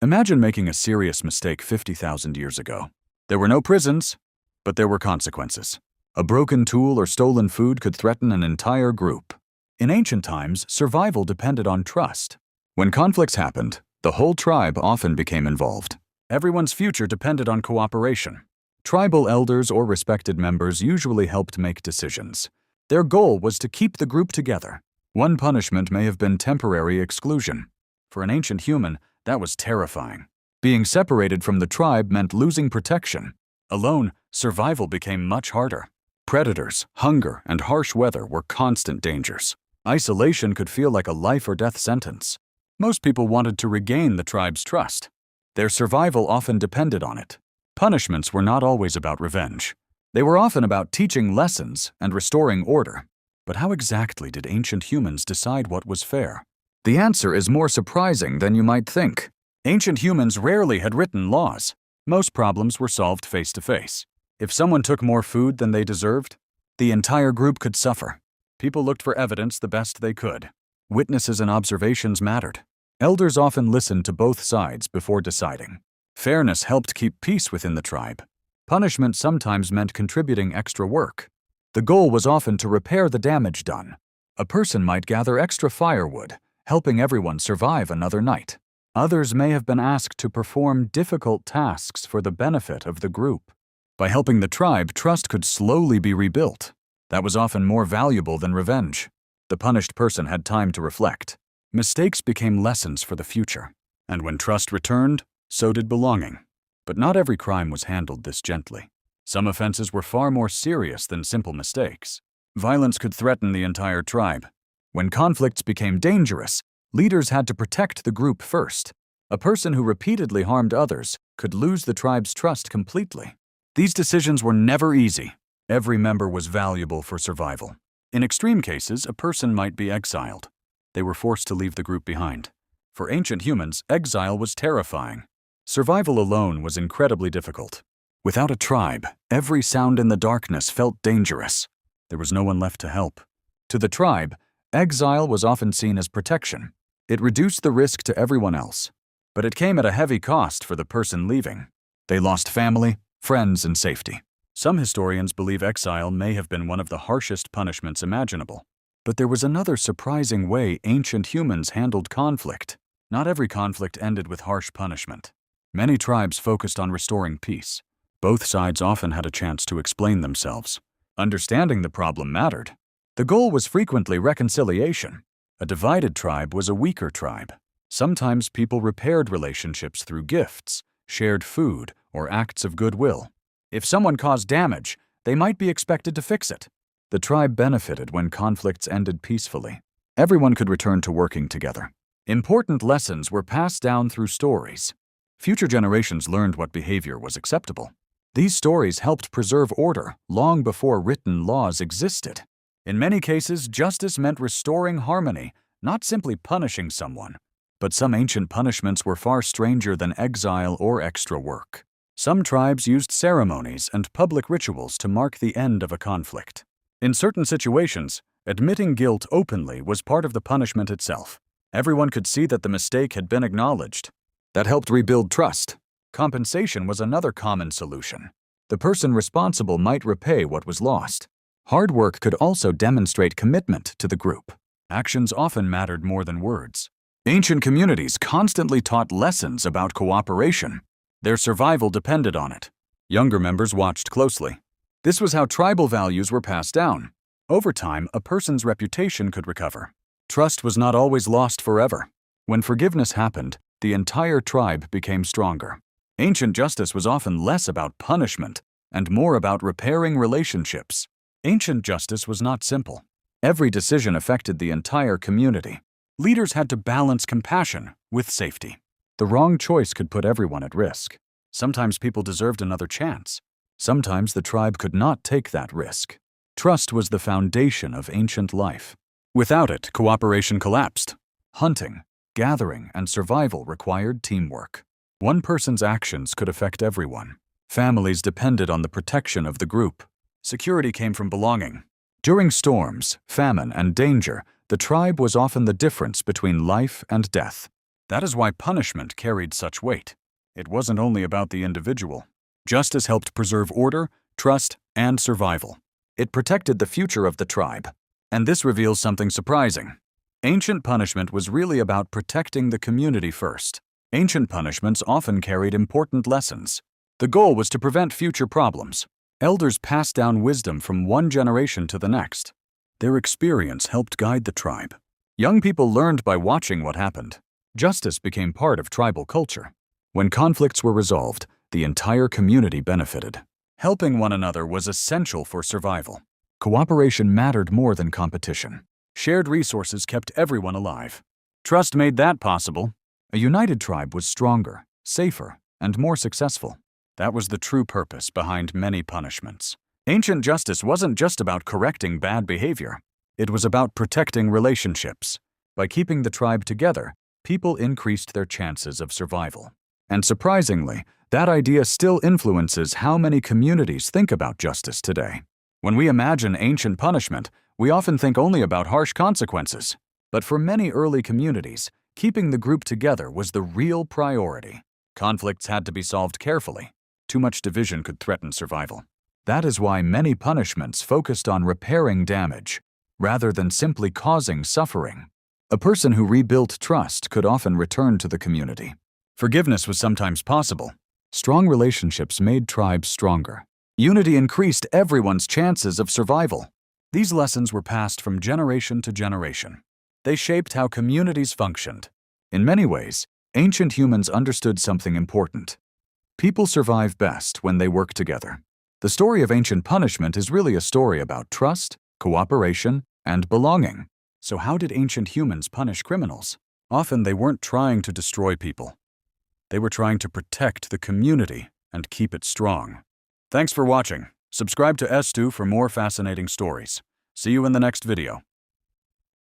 Imagine making a serious mistake 50,000 years ago. There were no prisons, but there were consequences. A broken tool or stolen food could threaten an entire group. In ancient times, survival depended on trust. When conflicts happened, the whole tribe often became involved. Everyone's future depended on cooperation. Tribal elders or respected members usually helped make decisions. Their goal was to keep the group together. One punishment may have been temporary exclusion. For an ancient human, that was terrifying. Being separated from the tribe meant losing protection. Alone, survival became much harder. Predators, hunger, and harsh weather were constant dangers. Isolation could feel like a life or death sentence. Most people wanted to regain the tribe's trust. Their survival often depended on it. Punishments were not always about revenge. They were often about teaching lessons and restoring order. But how exactly did ancient humans decide what was fair? The answer is more surprising than you might think. Ancient humans rarely had written laws. Most problems were solved face to face. If someone took more food than they deserved, the entire group could suffer. People looked for evidence the best they could. Witnesses and observations mattered. Elders often listened to both sides before deciding. Fairness helped keep peace within the tribe. Punishment sometimes meant contributing extra work. The goal was often to repair the damage done. A person might gather extra firewood, helping everyone survive another night. Others may have been asked to perform difficult tasks for the benefit of the group. By helping the tribe, trust could slowly be rebuilt. That was often more valuable than revenge. The punished person had time to reflect. Mistakes became lessons for the future. And when trust returned, so did belonging. But not every crime was handled this gently. Some offenses were far more serious than simple mistakes. Violence could threaten the entire tribe. When conflicts became dangerous, leaders had to protect the group first. A person who repeatedly harmed others could lose the tribe's trust completely. These decisions were never easy. Every member was valuable for survival. In extreme cases, a person might be exiled. They were forced to leave the group behind. For ancient humans, exile was terrifying. Survival alone was incredibly difficult. Without a tribe, every sound in the darkness felt dangerous. There was no one left to help. To the tribe, exile was often seen as protection. It reduced the risk to everyone else. But it came at a heavy cost for the person leaving. They lost family, friends, and safety. Some historians believe exile may have been one of the harshest punishments imaginable. But there was another surprising way ancient humans handled conflict. Not every conflict ended with harsh punishment. Many tribes focused on restoring peace. Both sides often had a chance to explain themselves. Understanding the problem mattered. The goal was frequently reconciliation. A divided tribe was a weaker tribe. Sometimes people repaired relationships through gifts, shared food, or acts of goodwill. If someone caused damage, they might be expected to fix it. The tribe benefited when conflicts ended peacefully. Everyone could return to working together. Important lessons were passed down through stories. Future generations learned what behavior was acceptable. These stories helped preserve order long before written laws existed. In many cases, justice meant restoring harmony, not simply punishing someone. But some ancient punishments were far stranger than exile or extra work. Some tribes used ceremonies and public rituals to mark the end of a conflict. In certain situations, admitting guilt openly was part of the punishment itself. Everyone could see that the mistake had been acknowledged. That helped rebuild trust. Compensation was another common solution. The person responsible might repay what was lost. Hard work could also demonstrate commitment to the group. Actions often mattered more than words. Ancient communities constantly taught lessons about cooperation. Their survival depended on it. Younger members watched closely. This was how tribal values were passed down. Over time, a person's reputation could recover. Trust was not always lost forever. When forgiveness happened, the entire tribe became stronger. Ancient justice was often less about punishment and more about repairing relationships. Ancient justice was not simple. Every decision affected the entire community. Leaders had to balance compassion with safety. The wrong choice could put everyone at risk. Sometimes people deserved another chance. Sometimes the tribe could not take that risk. Trust was the foundation of ancient life. Without it, cooperation collapsed. Hunting, gathering, and survival required teamwork. One person's actions could affect everyone. Families depended on the protection of the group. Security came from belonging. During storms, famine, and danger, the tribe was often the difference between life and death. That is why punishment carried such weight. It wasn't only about the individual. Justice helped preserve order, trust, and survival. It protected the future of the tribe. And this reveals something surprising. Ancient punishment was really about protecting the community first. Ancient punishments often carried important lessons. The goal was to prevent future problems. Elders passed down wisdom from one generation to the next. Their experience helped guide the tribe. Young people learned by watching what happened. Justice became part of tribal culture. When conflicts were resolved, the entire community benefited. Helping one another was essential for survival. Cooperation mattered more than competition. Shared resources kept everyone alive. Trust made that possible. A united tribe was stronger, safer, and more successful. That was the true purpose behind many punishments. Ancient justice wasn't just about correcting bad behavior. It was about protecting relationships. By keeping the tribe together, people increased their chances of survival. And surprisingly, that idea still influences how many communities think about justice today. When we imagine ancient punishment, we often think only about harsh consequences. But for many early communities, keeping the group together was the real priority. Conflicts had to be solved carefully. Too much division could threaten survival. That is why many punishments focused on repairing damage, rather than simply causing suffering. A person who rebuilt trust could often return to the community. Forgiveness was sometimes possible. Strong relationships made tribes stronger. Unity increased everyone's chances of survival. These lessons were passed from generation to generation. They shaped how communities functioned. In many ways, ancient humans understood something important. People survive best when they work together. The story of ancient punishment is really a story about trust, cooperation, and belonging. So how did ancient humans punish criminals? Often they weren't trying to destroy people. They were trying to protect the community and keep it strong. Thanks for watching. Subscribe to Estoo for more fascinating stories. See you in the next video.